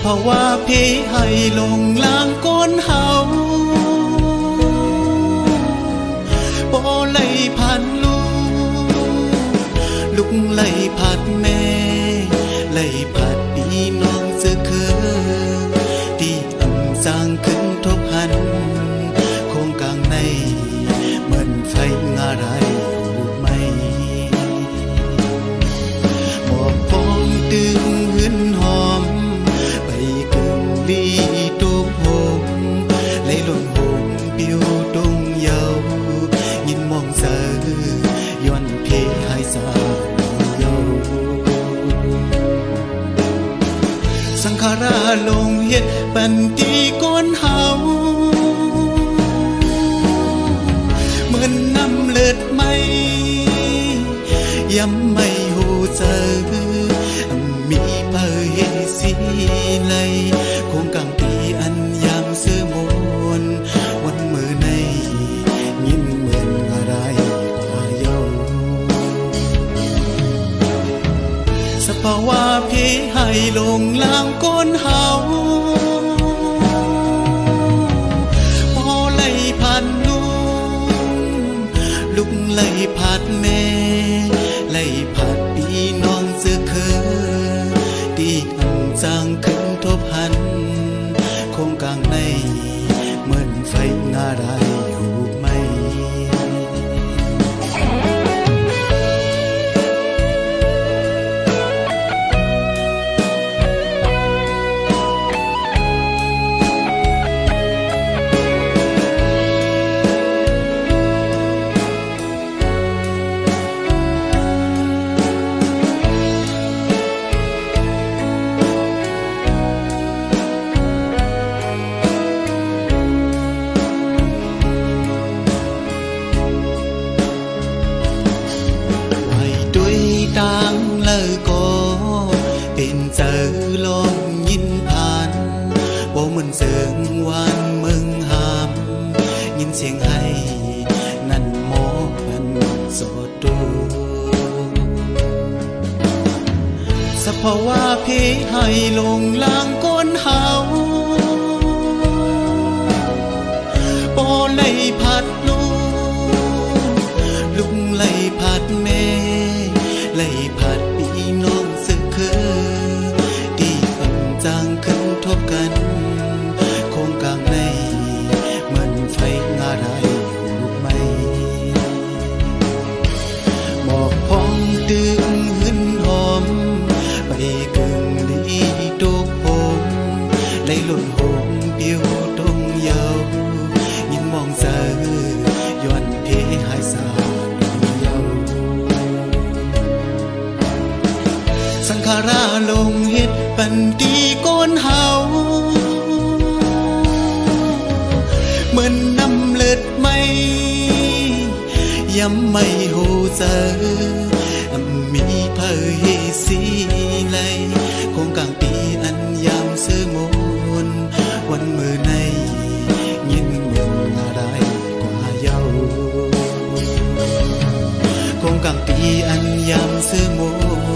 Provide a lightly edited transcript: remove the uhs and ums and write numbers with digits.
ราะว่าเพให้ลงลางก้นเฮาบ่ไหลผ่านลูกไหลผ่านแม่ไหลผ่านพี่น้องเสือคือที่อังสร้างขึ้นทบหันโครงกลางในเหมือนไฟงาไรหูไหมหมอกฟองตึงหืนหอมไปกึ่งลีตุกหงไหลหล่นหงปิวดงเยายินมองเสือย้อนเพให้สาสังขาราลงเฮ็ดปันตีก้นเฮาเหมือนน้ำเลือดไหมย้ำไม่หูเจอมีเผยเฮสีไหลคงกลางปีอันยามเสื้อมนวันมือในยินเหมือนอะไรกว่าเยาสภาวะเพให้ลงลางก้นเฮาพอไหลผ่านลูกไหลผ่านแม่ไหลผ่านพี่น้องเสือคือตีอันจางขึ้นทบหันโคงกลางในเหมือนไฟงาไรหูไหมต่างเลยก็เป็นเจอลองยินผ่านบ่เหมือนเสียงหวานเมืองหามยินเสียงให้นั่นหมอมันสอดดูสภาวะเพให้ลงลางก้นเฮาบ่ไหลผัดลูกไหลผัดแม่ไหลผ่านพี่น้องเสือคือที่อันจางขึ้นทบกันโคงกลางในเหมือนไฟงาไรหูไหมหมอกพองดึงหืนหอมไปกึ่งลีตุกหงไหลหล่นหงปิวดงเยายินมองเสือย้อนเพหายสาสังขาราลงเฮ็ดปันตีก้นเฮาเหมือนน้ำเลือดไหมย้ำไม่หูเจอมีเผยสีไหลคงกลางปีอันยามเสื้อมนวันมือในยินเหมือนอะไรกว่าเยาคงกลางปีอันยามเสื้อมน